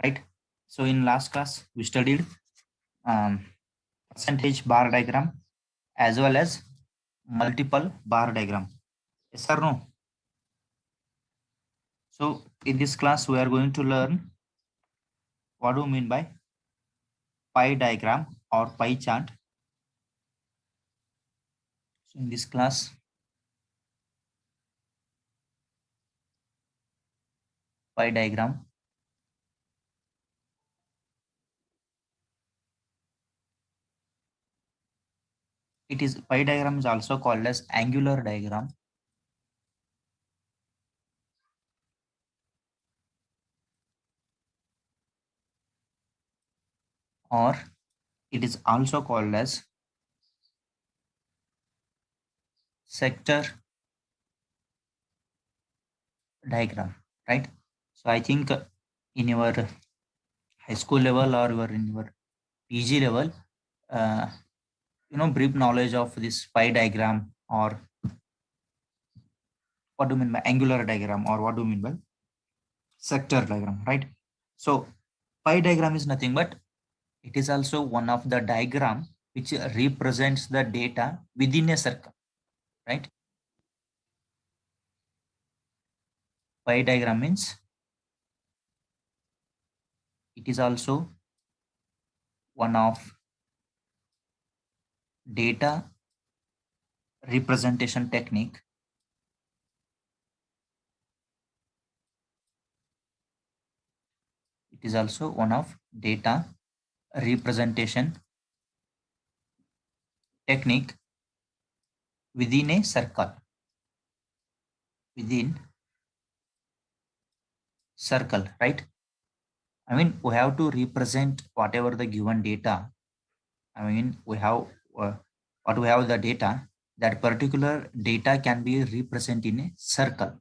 right? So in last class, we studied percentage bar diagram as well as multiple bar diagram. Yes or no? So in this class, we are going to learn what do you mean by pie diagram or pie chart. So in this class, pie diagram. It is pie diagram is also called as angular diagram, or it is also called as sector diagram, right? So I think in your high school level or in your PG level, brief knowledge of this pie diagram, or what do you mean by angular diagram, or what do you mean by sector diagram, right? So pie diagram is nothing but it is also one of the diagram which represents the data within a circle, right? Pie diagram means it is also one of data representation technique it is also one of data representation technique within a circle, within circle, right? I mean, we have to represent whatever the given data. I mean, we have what we have the data, that particular data can be represented in a circle.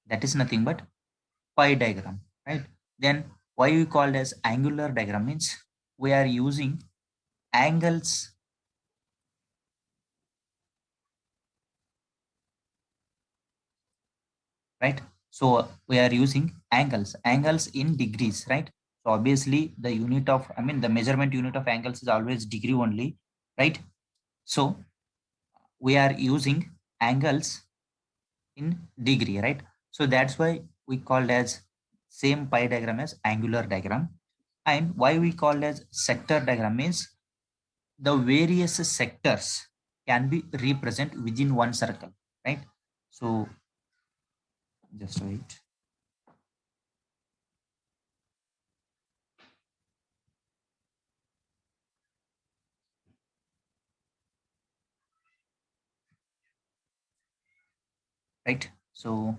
That is nothing but pie diagram, right? Then why we called as angular diagram means we are using angles, right? So we are using angles in degrees, right? So obviously the unit of, I mean, the measurement unit of angles is always degree only, right? So we are using angles in degree, right? So that's why we called as same pie diagram as angular diagram. And why we called as sector diagram means the various sectors can be represented within one circle, right? So just wait. Right. So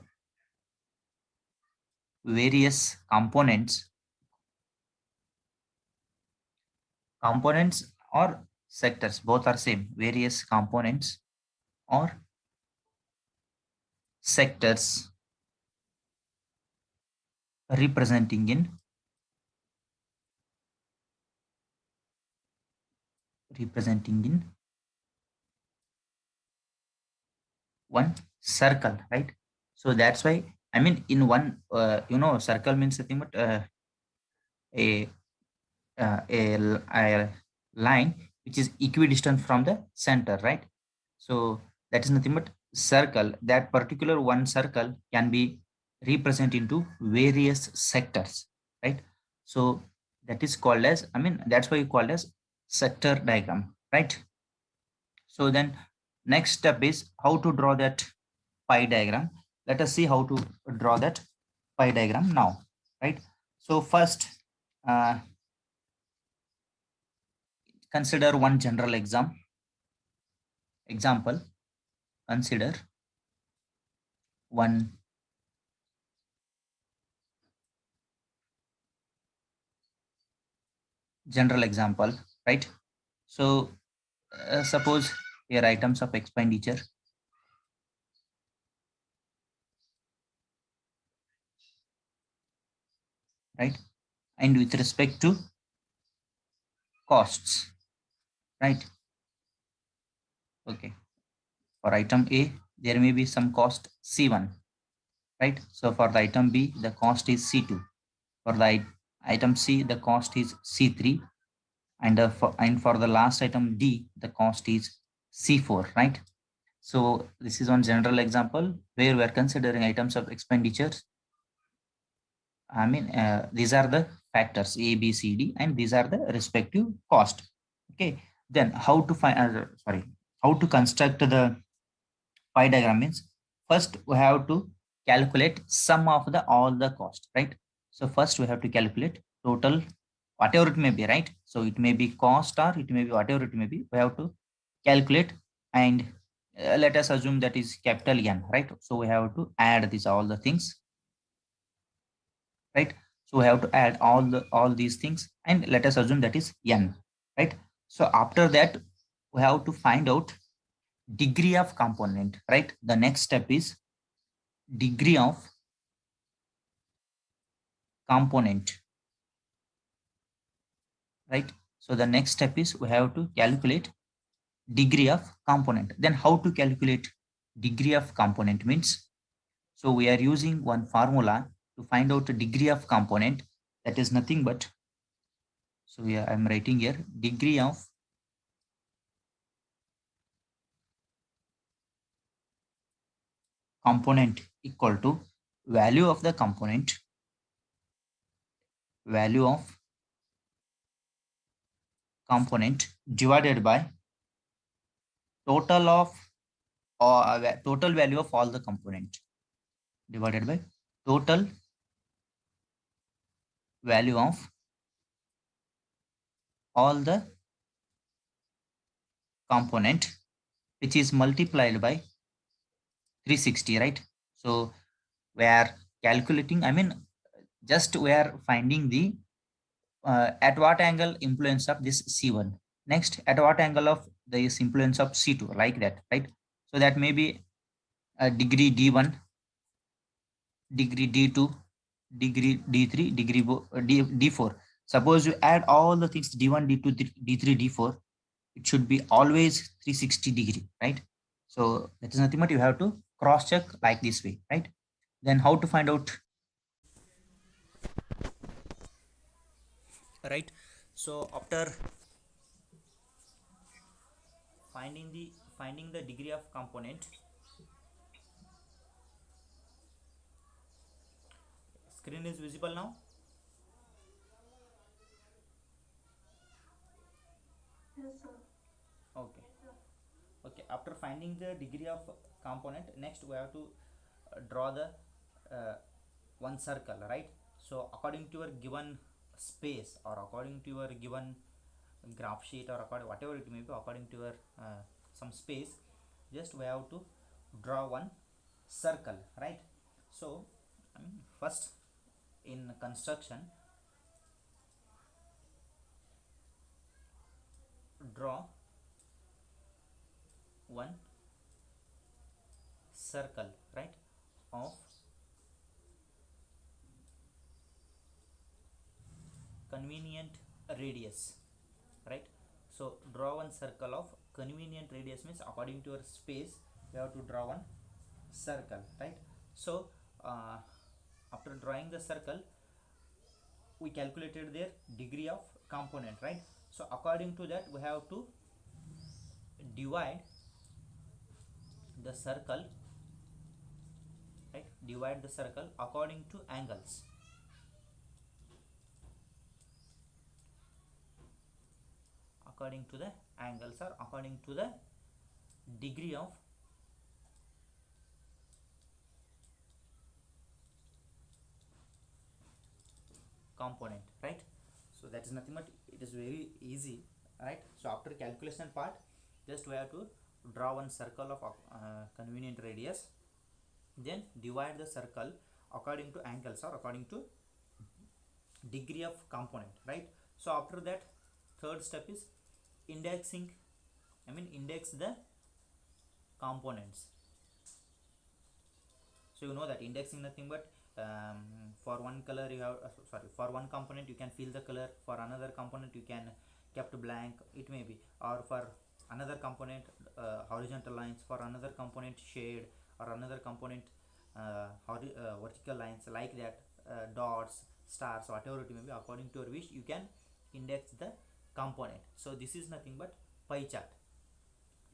various components or sectors, both are same. Various components or sectors representing in one circle, right? So that's why, I mean, in one circle means nothing but a, a line which is equidistant from the center, right? So that is nothing but circle. That particular one circle can be represented into various sectors, right? So that is called as, I mean, that's why you called as sector diagram, right? So then next step is how to draw that pie diagram. Let us see how to draw that pie diagram now, right? So first, uh, consider one general example. Consider one general example, right? So suppose here items of expenditure, right? And with respect to costs, right? Okay. For item A, there may be some cost C1, right? So for the item B, the cost is C2. For the Item C, the cost is C3, and for the last item D, the cost is C4, right? So this is one general example where we are considering items of expenditures. These are the factors A, B, C, D, and these are the respective cost. Okay. Then how to find? How to construct the pie diagram means first we have to calculate sum of the all the cost, right? So first we have to calculate total, whatever it may be, right? So it may be cost or it may be whatever it may be. We have to calculate, and let us assume that is capital N, right? So we have to add these all the things, right? So we have to add all these things, and let us assume that is N, right? So after that we have to find out degree of component, right? The next step is degree of component, right? So the next step is we have to calculate degree of component. Then how to calculate degree of component means, so we are using one formula to find out the degree of component, that is nothing but, so yeah, I'm writing here degree of component equal to value of the component, value of component divided by total of, or total value of all the component divided by total value of all the component, which is multiplied by 360, right? So we are calculating, just we are finding the at what angle influence of this C1, next at what angle of this influence of C2, like that, right? So that may be a degree D1, degree D2, degree D3, degree D4. Suppose you add all the things D1, D2, D3, D4, it should be always 360 degree, right? So that is nothing but you have to cross check like this way, right? Then how to find out, right? So after finding the degree of component, screen is visible now. Yes, sir. Okay. Okay, after finding the degree of component, next we have to draw the uh, one circle, right? So according to your given space, or according to your given graph sheet, or according whatever it may be, according to your some space, just we have to draw one circle, right? So first in construction, draw one circle, right, of convenient radius, right? So draw one circle of convenient radius means according to your space you have to draw one circle, right? So uh, after drawing the circle, we calculated their degree of component, right? So according to that we have to divide the circle, right? Divide the circle according to angles, according to the angles, or according to the degree of component, right? So that is nothing but it is very easy, right? So after calculation part, just we have to draw one circle of convenient radius, then divide the circle according to angles, or according to degree of component, right? So after that, third step is indexing, index the components. So you know that indexing nothing but for one color you have for one component you can fill the color, for another component you can kept blank, it may be, or for another component horizontal lines, for another component shade, or another component vertical lines, like that, dots. stars, whatever it may be, according to your wish you can index the component. So this is nothing but pie chart,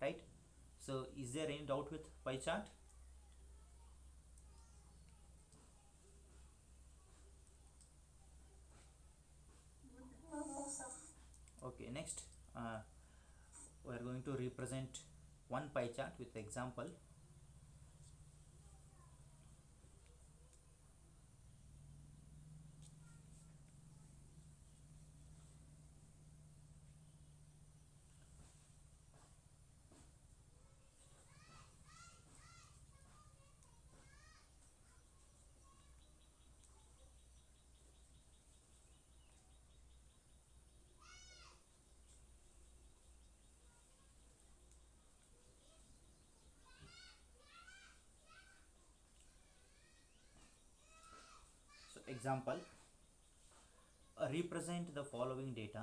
right? So is there any doubt with pie chart? Okay, next we are going to represent one pie chart with example. So example, represent the following data.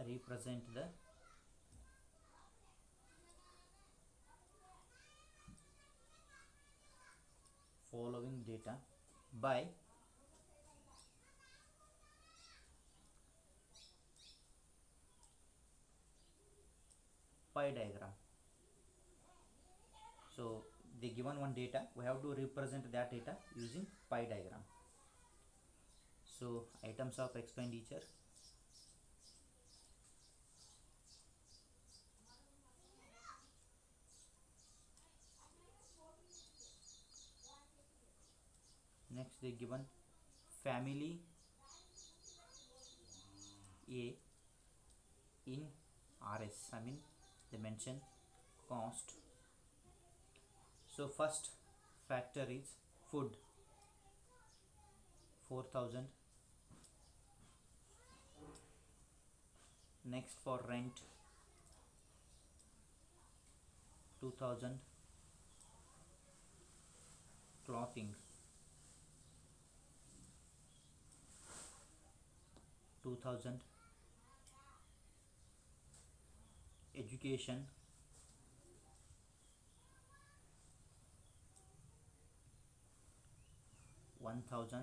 Represent the following data by pie diagram. So they given one data, we have to represent that data using pie diagram. So items of expenditure, next they given family A in RS, I mean they mention cost. So first factor is food 4,000, next for rent 2,000, clothing 2,000, education 1,000,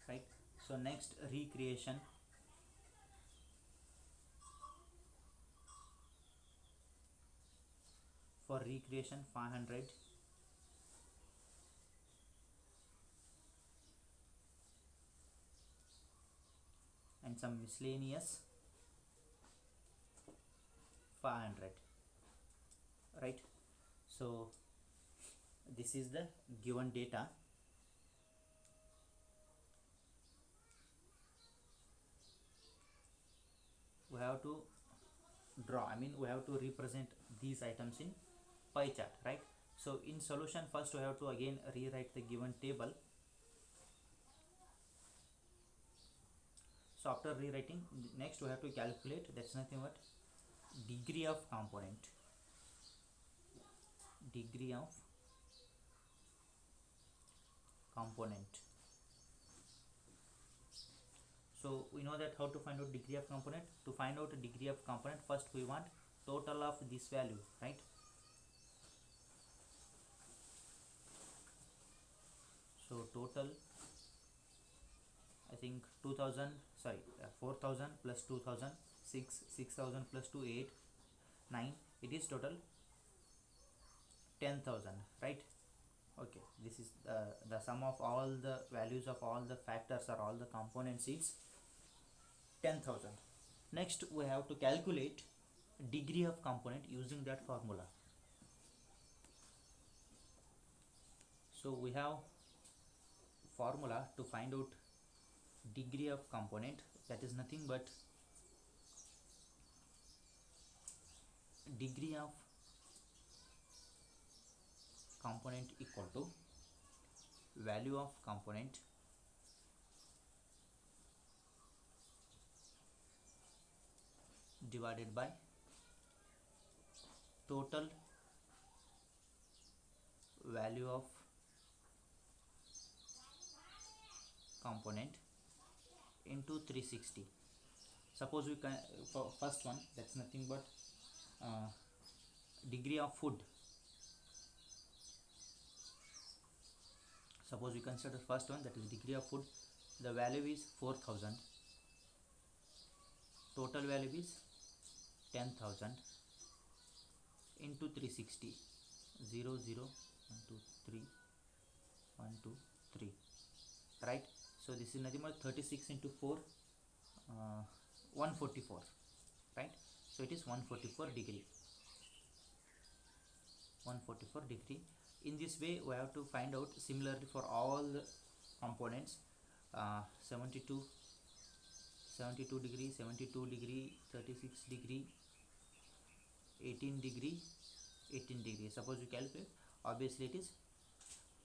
right? So next recreation, for recreation 500, and some miscellaneous 500, right? So this is the given data. We have to draw, I mean we have to represent these items in pie chart, right? So in solution, first we have to again rewrite the given table. So after rewriting, next we have to calculate, that's nothing but degree of component, degree of component. So we know that how to find out degree of component. To find out degree of component, first we want total of this value, right? So total, I think 2000, sorry, 4,000 plus 2,000, 6,000 plus 2, 8, 9, it is total 10,000, right? Okay, this is the sum of all the values of all the factors or all the components is 10,000. Next we have to calculate degree of component using that formula. So we have formula to find out degree of component, that is nothing but degree of component equal to value of component divided by total value of component into 360. Suppose we can, for first one, that's nothing but degree of food. Suppose we consider first one, that is degree of food. The value is 4000, total value is 10,000 into 360, 0 0 1 2 3 1 2 3, right? So this is nothing but 36 into 4, 144, right? So it is 144 degree, 144 degree. In this way we have to find out similarly for all the components. 72 degree, 72 degree, 36 degree, 18 degree, 18 degree. Suppose you calculate, obviously it is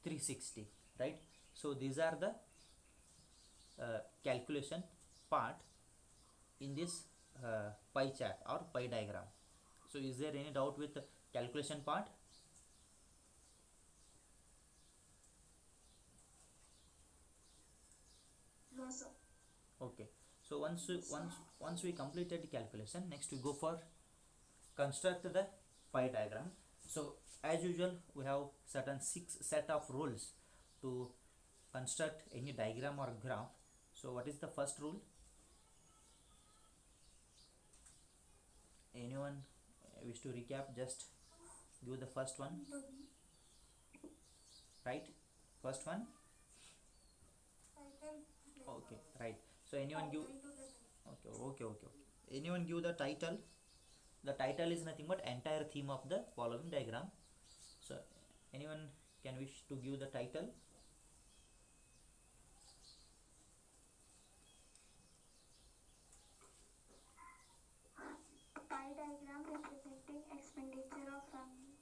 360, right? So these are the calculation part in this pie chart or pie diagram. So is there any doubt with the calculation part? No, sir. Okay. So once we completed the calculation, next we go for construct the pie diagram. So as usual, we have certain 6 set of rules to construct any diagram or graph. So what is the first rule? Anyone wish to recap? Just give the first one, right? First one. Okay, right. So anyone give? Okay. Anyone give the title? The title is nothing but entire theme of the following diagram. So anyone can wish to give the title? A pie diagram representing expenditure of family.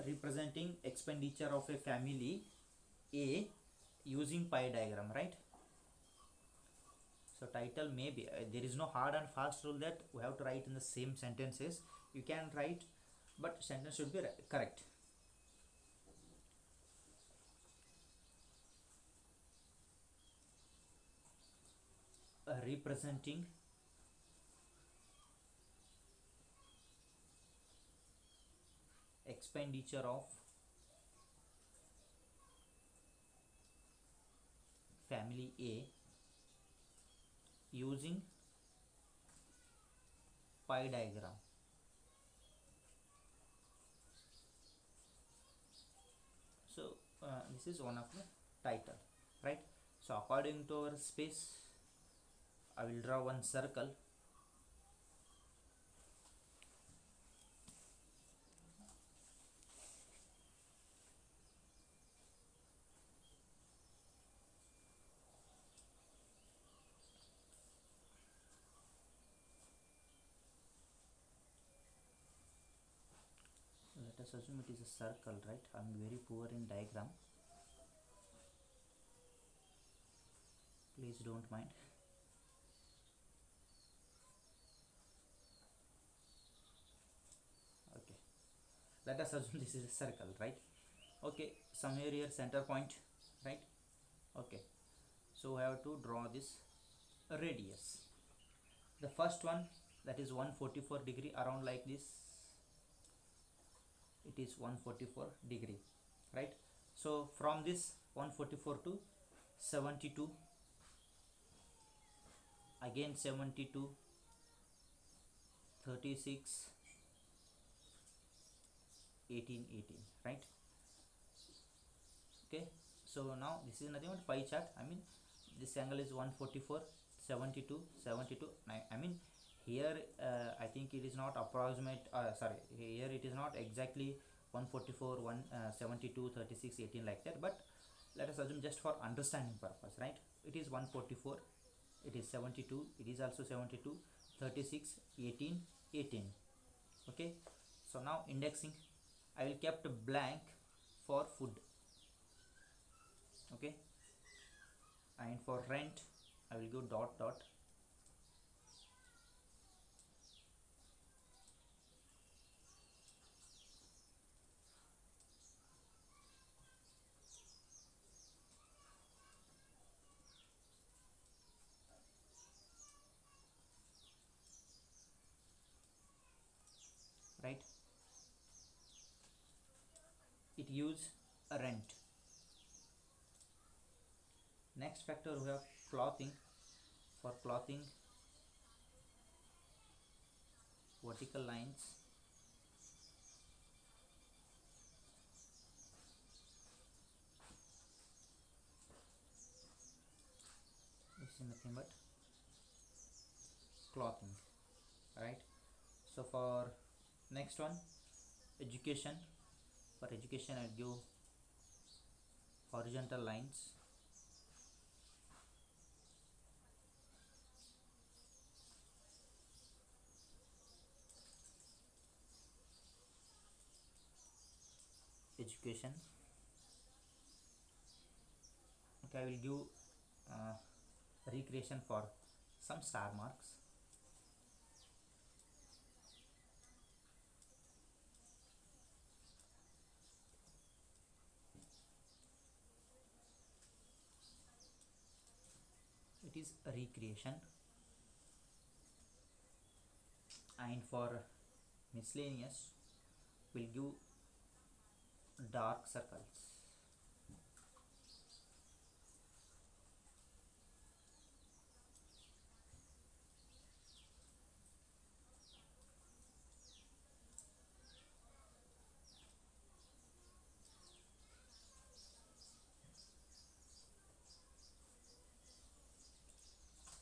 Representing expenditure of a family A using pie diagram, right? So title may be, there is no hard and fast rule that we have to write in the same sentences. You can write, but sentence should be correct. Representing expenditure of family A using pie diagram. So this is one of the title, right? So according to our space, I will draw one circle. Let us assume it is a circle, right? I'm very poor in diagram. Please don't mind. Okay. Let us assume this is a circle, right? Okay. Somewhere here center point, right? Okay. So we have to draw this radius. The first one, that is 144 degree, around like this. It is 144 degree, right? So from this 144 to 72, again 72, 36, 18, 18, right? Okay. So now this is nothing but pie chart. I mean, this angle is 144, 72, 72. I mean, here I think it is not approximate, sorry, here it is not exactly 144, 72, 36, 18 like that, but let us assume just for understanding purpose, right? It is 144, it is 72, it is also 72, 36, 18, 18. Okay. So now indexing, I will kept blank for food. Okay. And for rent, I will go dot dot. use rent. Next factor we have clothing. For clothing, vertical lines, this is nothing but clothing, right? So for next one, education. For education, I'll give horizontal lines. Education. Okay, I will give recreation for some star marks. It is recreation. And for miscellaneous, we'll give dark circles.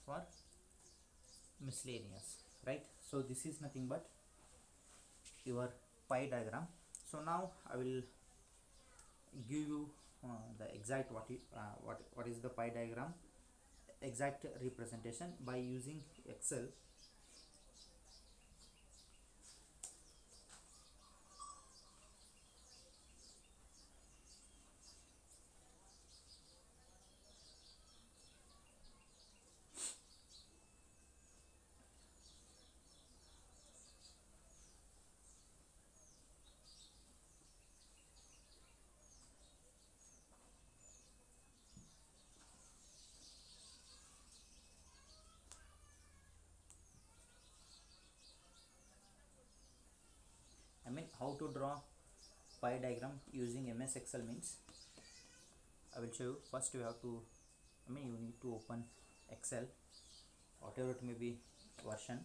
For miscellaneous, right? So this is nothing but your pie diagram. So now I will give you the exact what is the pie diagram exact representation by using Excel. I mean, how to draw pie diagram using MS Excel means I will show you. First you have to, I mean, you need to open Excel, whatever it may be version.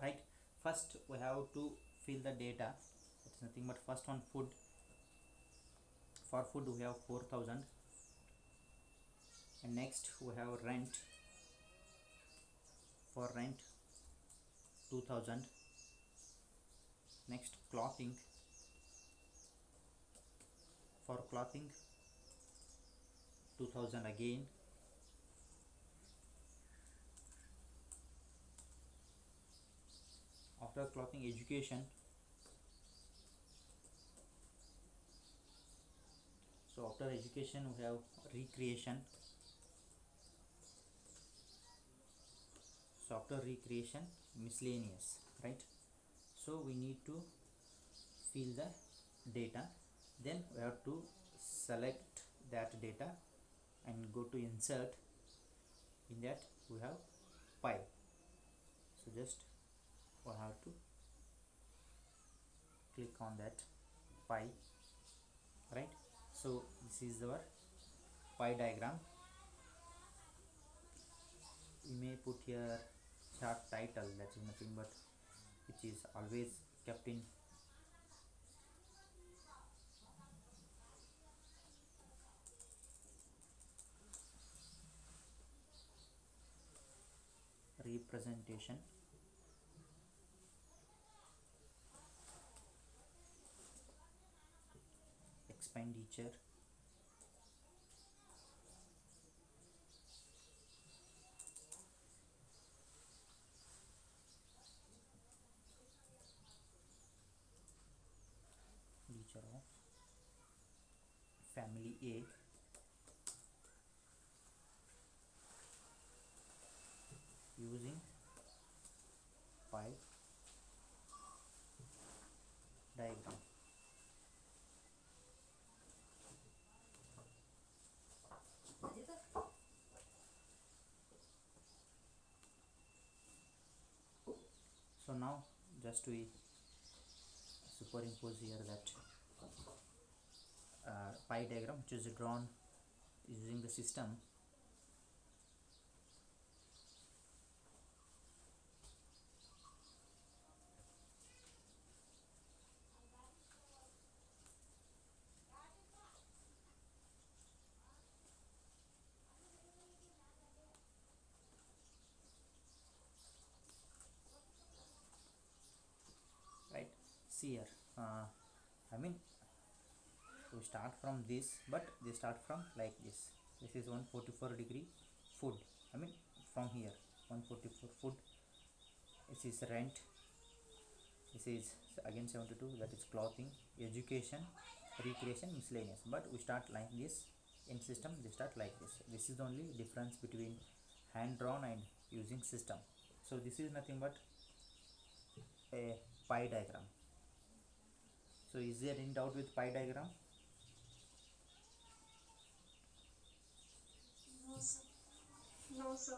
Right, first we have to fill the data. It's nothing but first one, food. For food we have 4,000, and next we have rent. For rent 2,000. Next clothing. For clothing 2,000 again. After clothing, education. So after education we have recreation. So after recreation, miscellaneous, right? So we need to fill the data, then we have to select that data and go to insert. In that we have pie, so just we have to click on that pie, right? So this is our pie diagram. We may put here chart title, that is nothing but which is always kept in representation. Expenditure. Expenditure of family A using pie diagram. So now just we superimpose here that pie diagram which is drawn using the system. Right, see here, I mean we start from this, but they start from like this. This is 144 degree food, I mean from here 144 food. This is rent. This is again 72, that is clothing, education, recreation, miscellaneous. But we start like this. In system they start like this. This is the only difference between hand drawn and using system. So this is nothing but a pie diagram. So is there any doubt with pie diagram? No, sir. No, sir.